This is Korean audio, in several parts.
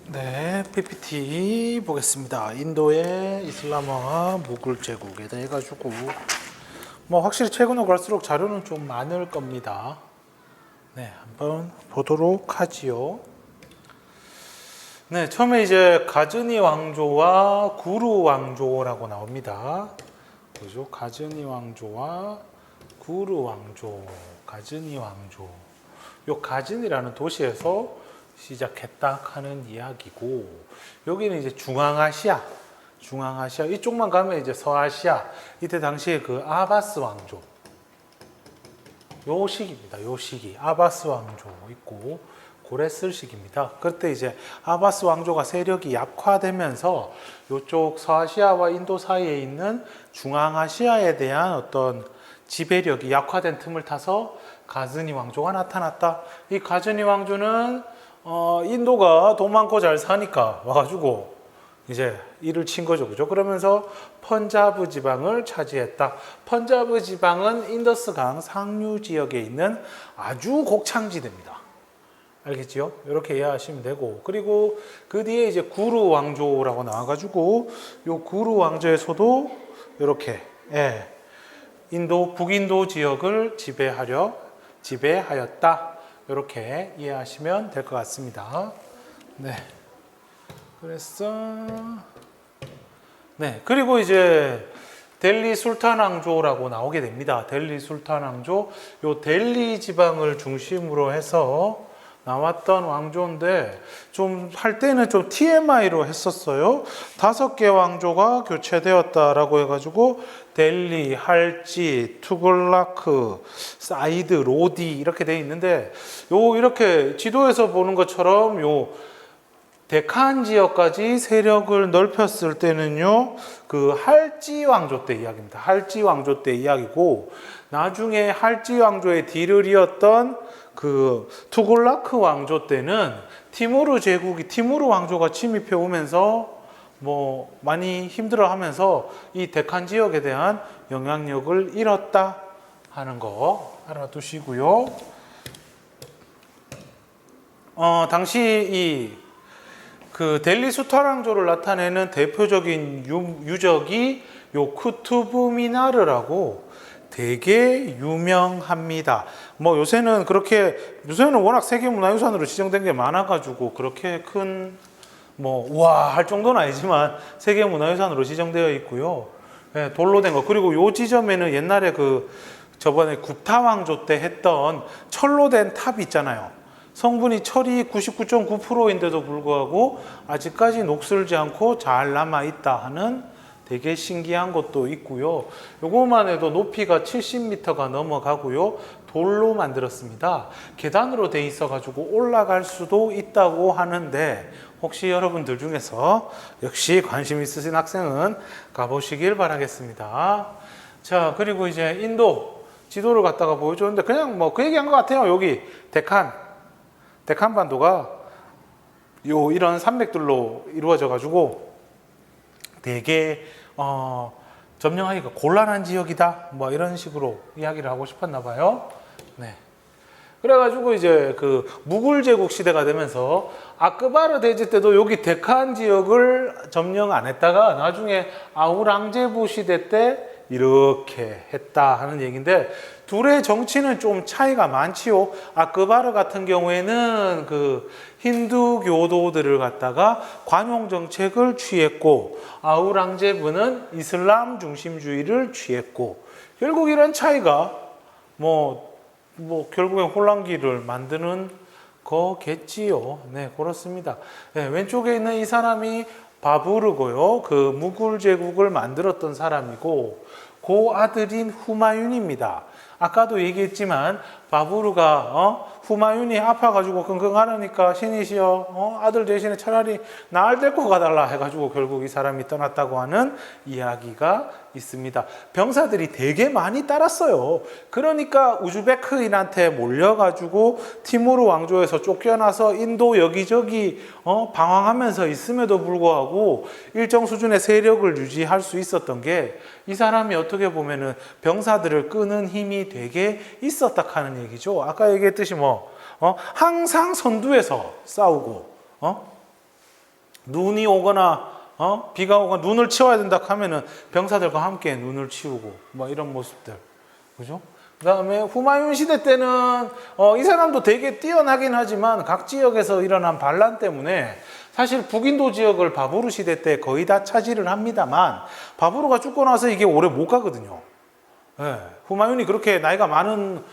네, PPT 보겠습니다. 인도의 이슬람화와 무굴 제국에 대해 가지고 확실히 최근으로 갈수록 자료는 좀 많을 겁니다. 네, 한번 보도록 하지요. 네, 처음에 이제 가즈니 왕조와 구루 왕조라고 나옵니다. 그죠? 가즈니 왕조와 구루 왕조, 가즈니 왕조. 요 가즈니라는 도시에서 시작했다 하는 이야기고, 여기는 이제 중앙아시아 이쪽만 가면 이제 서아시아. 이때 당시에 그 아바스 왕조, 요 시기입니다. 요 시기 아바스 왕조 있고 고레스 시기입니다. 그때 이제 아바스 왕조가 세력이 약화되면서 요쪽 서아시아와 인도 사이에 있는 중앙아시아에 대한 어떤 지배력이 약화된 틈을 타서 가즈니 왕조가 나타났다. 이 가즈니 왕조는 인도가 돈 많고 잘 사니까 와가지고 이제 일을 친 거죠. 그죠? 그러면서 펀자브 지방을 차지했다. 펀자브 지방은 인더스강 상류 지역에 있는 아주 곡창지대입니다. 알겠지요? 이렇게 이해하시면 되고, 그리고 그 뒤에 이제 구루 왕조라고 나와가지고 요 구루 왕조에서도 이렇게 인도 북인도 지역을 지배하였다. 이렇게 이해하시면 될 것 같습니다. 네. 그리고 이제 델리 술탄 왕조라고 나오게 됩니다. 델리 술탄 왕조, 요 델리 지방을 중심으로 해서 나왔던 왕조인데, 좀 할 때는 좀 TMI로 했었어요. 5개 왕조가 교체되었다라고 해가지고 델리, 할지, 투글라크, 사이드, 로디 이렇게 돼 있는데, 이렇게 지도에서 보는 것처럼 요 데칸 지역까지 세력을 넓혔을 때는요, 그 할지 왕조 때 이야기입니다. 할지 왕조 때 이야기고, 나중에 할지 왕조의 뒤를 이었던 그 투글라크 왕조 때는 티무르 왕조가 침입해 오면서 많이 힘들어하면서 이 데칸 지역에 대한 영향력을 잃었다 하는 거 알아두시고요. 당시 그 델리 수탈 왕조를 나타내는 대표적인 유적이 요 쿠투브 미나르라고 되게 유명합니다. 요새는 워낙 세계문화유산으로 지정된 게 많아가지고 그렇게 우와 할 정도는 아니지만 세계문화유산으로 지정되어 있고요. 네, 돌로 된 거. 그리고 요 지점에는 옛날에 저번에 굽타 왕조 때 했던 철로 된 탑 있잖아요. 성분이 철이 99.9%인데도 불구하고 아직까지 녹슬지 않고 잘 남아있다 하는 되게 신기한 것도 있고요. 요거만 해도 높이가 70m가 넘어가고요. 돌로 만들었습니다. 계단으로 돼 있어가지고 올라갈 수도 있다고 하는데, 혹시 여러분들 중에서 역시 관심 있으신 학생은 가보시길 바라겠습니다. 자, 그리고 이제 인도 지도를 갖다가 보여줬는데, 그냥 그 얘기한 것 같아요. 여기 데칸 반도가 이런 산맥들로 이루어져 가지고 되게 점령하기가 곤란한 지역이다. 이런 식으로 이야기를 하고 싶었나 봐요. 네. 그래가지고 이제 그 무굴 제국 시대가 되면서 아크바르 대제 때도 여기 데칸 지역을 점령 안 했다가 나중에 아우랑제부 시대 때 이렇게 했다 하는 얘기인데, 둘의 정치는 좀 차이가 많지요. 아크바르 같은 경우에는 그 힌두 교도들을 갖다가 관용 정책을 취했고, 아우랑제부는 이슬람 중심주의를 취했고, 결국 이런 차이가 결국엔 혼란기를 만드는 거겠지요. 네, 그렇습니다. 네, 왼쪽에 있는 이 사람이 바부르고요. 그 무굴 제국을 만들었던 사람이고, 그 아들인 후마윤입니다. 아까도 얘기했지만 바부르가 후마윤이 아파가지고 긍긍하려니까 신이시여 아들 대신에 차라리 나를 데리고 가달라 해가지고 결국 이 사람이 떠났다고 하는 이야기가 있습니다. 병사들이 되게 많이 따랐어요. 그러니까 우즈베크인한테 몰려가지고 티무르 왕조에서 쫓겨나서 인도 여기저기 방황하면서 있음에도 불구하고 일정 수준의 세력을 유지할 수 있었던 게, 이 사람이 어떻게 보면은 병사들을 끄는 힘이 되게 있었다 하는 얘기죠. 아까 얘기했듯이 항상 선두에서 싸우고 눈이 오거나 비가 오거나 눈을 치워야 된다 하면은 병사들과 함께 눈을 치우고 뭐 이런 모습들, 그죠? 그다음에 후마윤 시대 때는 이 사람도 되게 뛰어나긴 하지만 각 지역에서 일어난 반란 때문에 사실 북인도 지역을 바부르 시대 때 거의 다 차지를 합니다만 바부르가 죽고 나서 이게 오래 못 가거든요. 네. 후마윤이 그렇게 나이가 많은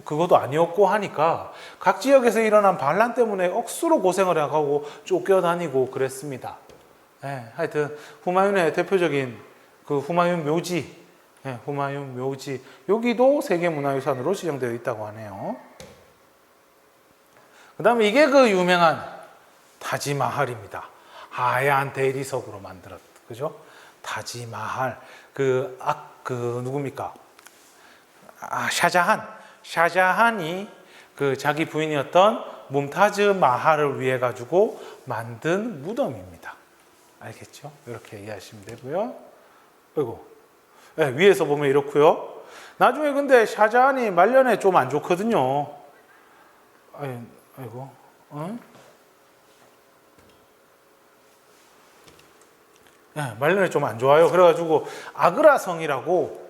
그것도 아니었고 하니까 각 지역에서 일어난 반란 때문에 억수로 고생을 하고 쫓겨다니고 그랬습니다. 네. 하여튼 후마윤의 대표적인 그 후마윤 묘지, 네. 후마윤 묘지 여기도 세계문화유산으로 지정되어 있다고 하네요. 그 다음에 이게 그 유명한 타지마할입니다. 하얀 대리석으로 만들었, 그죠? 타지마할. 누굽니까? 샤자한이 그 자기 부인이었던 뭄타즈 마할을 위해 가지고 만든 무덤입니다. 알겠죠? 이렇게 이해하시면 되고요. 그리고 네, 위에서 보면 이렇고요. 나중에 근데 샤자한이 말년에 좀 안 좋거든요. 아이고, 네, 말년에 좀 안 좋아요. 그래가지고 아그라 성이라고,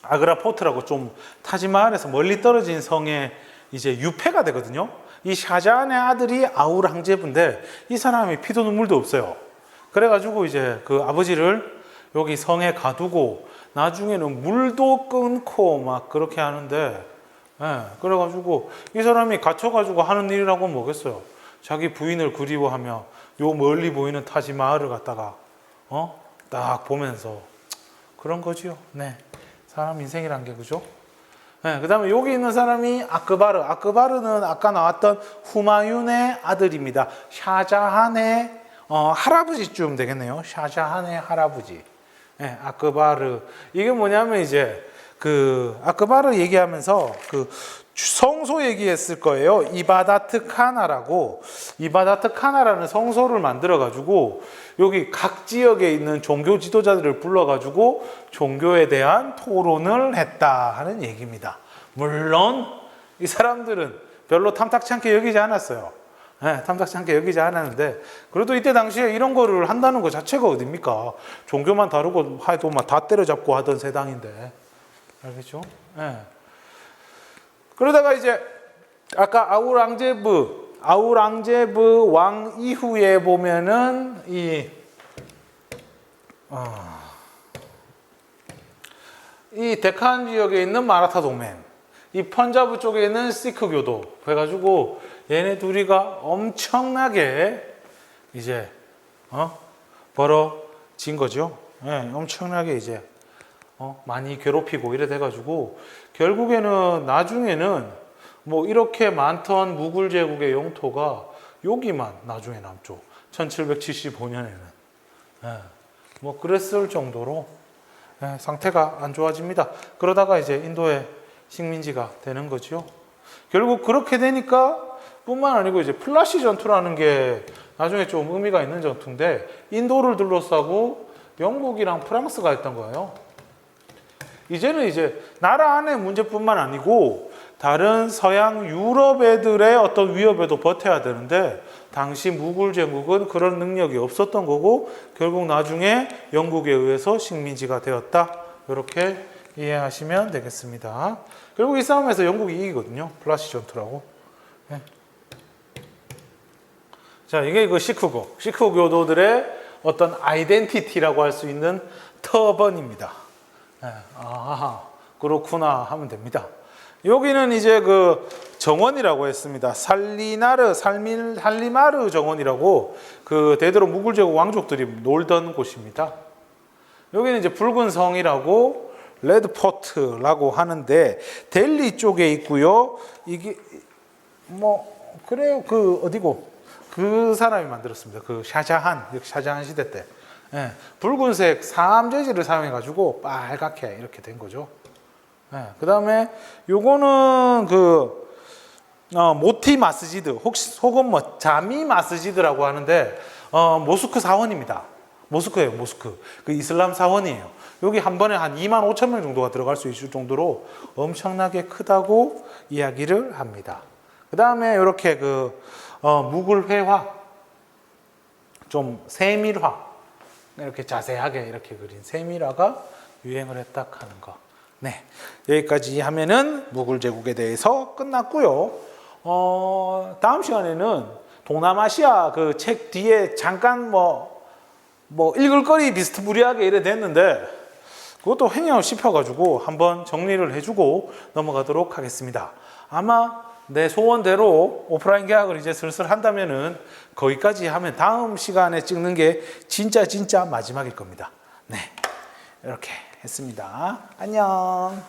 아그라 포트라고 좀 타지마할에서 멀리 떨어진 성에 이제 유폐가 되거든요. 이 샤자한의 아들이 아울 항제부인데 이 사람이 피도 눈물도 없어요. 그래가지고 이제 그 아버지를 여기 성에 가두고 나중에는 물도 끊고 막 그렇게 하는데, 네, 그래가지고 이 사람이 갇혀가지고 하는 일이라고 뭐겠어요? 자기 부인을 그리워하며 요 멀리 보이는 타지마할을 갖다가 딱 보면서 그런 거지요. 네, 사람 인생이란 게, 그죠? 네, 그 다음에 여기 있는 사람이 아크바르. 아크바르는 아까 나왔던 후마윤의 아들입니다. 샤자한의 할아버지쯤 되겠네요. 샤자한의 할아버지. 네, 아크바르. 이게 뭐냐면 이제 그 아크바르 얘기하면서 그 성소 얘기했을 거예요. 이바다트 카나라고, 이바다트 카나라는 성소를 만들어 가지고 여기 각 지역에 있는 종교 지도자들을 불러 가지고 종교에 대한 토론을 했다 하는 얘기입니다. 물론 이 사람들은 별로 탐탁치 않게 여기지 않았어요. 네, 탐탁치 않게 여기지 않았는데 그래도 이때 당시에 이런 거를 한다는 것 자체가 어딥니까? 종교만 다르고 해도 막 다 때려잡고 하던 세상인데, 알겠죠? 네. 그러다가 이제 아까 아우랑제브 왕 이후에 보면은 이 데칸 지역에 있는 마라타 동맹, 이 펀자브 쪽에 있는 시크 교도 해가지고 얘네 둘이가 엄청나게 이제 벌어진 거죠. 네, 엄청나게 이제 많이 괴롭히고 이래 돼가지고 결국에는 나중에는 뭐 이렇게 많던 무굴 제국의 영토가 여기만 나중에 남죠. 1775년에는. 네, 뭐 그랬을 정도로 네, 상태가 안 좋아집니다. 그러다가 이제 인도의 식민지가 되는 거죠. 결국 그렇게 되니까 뿐만 아니고 이제 플라시 전투라는 게 나중에 좀 의미가 있는 전투인데 인도를 둘러싸고 영국이랑 프랑스가 했던 거예요. 이제는 이제 나라 안의 문제뿐만 아니고 다른 서양 유럽 애들의 어떤 위협에도 버텨야 되는데 당시 무굴 제국은 그런 능력이 없었던 거고 결국 나중에 영국에 의해서 식민지가 되었다. 이렇게 이해하시면 되겠습니다. 결국 이 싸움에서 영국이 이기거든요. 플라시 전투라고. 네. 자, 이게 그 시크 교도들의 어떤 아이덴티티라고 할 수 있는 터번입니다. 네. 아, 그렇구나 하면 됩니다. 여기는 이제 그 정원이라고 했습니다. 살리마르 정원이라고 그 대대로 무굴 제국 왕족들이 놀던 곳입니다. 여기는 이제 붉은 성이라고 레드포트라고 하는데 델리 쪽에 있고요. 이게 뭐 그래요. 그 어디고 그 사람이 만들었습니다. 그 샤자한 시대 때 예, 붉은색 사암 재질을 사용해 가지고 빨갛게 이렇게 된 거죠. 예, 그 다음에 요거는 그 모티 마스지드 혹은 뭐 자미 마스지드라고 하는데 모스크 사원입니다. 모스크예요. 모스크. 그 이슬람 사원이에요. 여기 한 번에 한 2만 5천 명 정도가 들어갈 수 있을 정도로 엄청나게 크다고 이야기를 합니다. 그 다음에 이렇게 그 무굴 회화 좀 세밀화, 이렇게 자세하게 이렇게 그린 세밀화가 유행을 했다 하는 거. 네, 여기까지 하면은 무굴 제국에 대해서 끝났고요. 다음 시간에는 동남아시아 그 책 뒤에 잠깐 뭐 읽을 거리 비스무리하게 이래 됐는데 그것도 횡행을 씹혀가지고 한번 정리를 해주고 넘어가도록 하겠습니다. 아마 내 소원대로 오프라인 계약을 이제 슬슬 한다면은 거기까지 하면 다음 시간에 찍는 게 진짜 마지막일 겁니다. 네, 이렇게 했습니다. 안녕.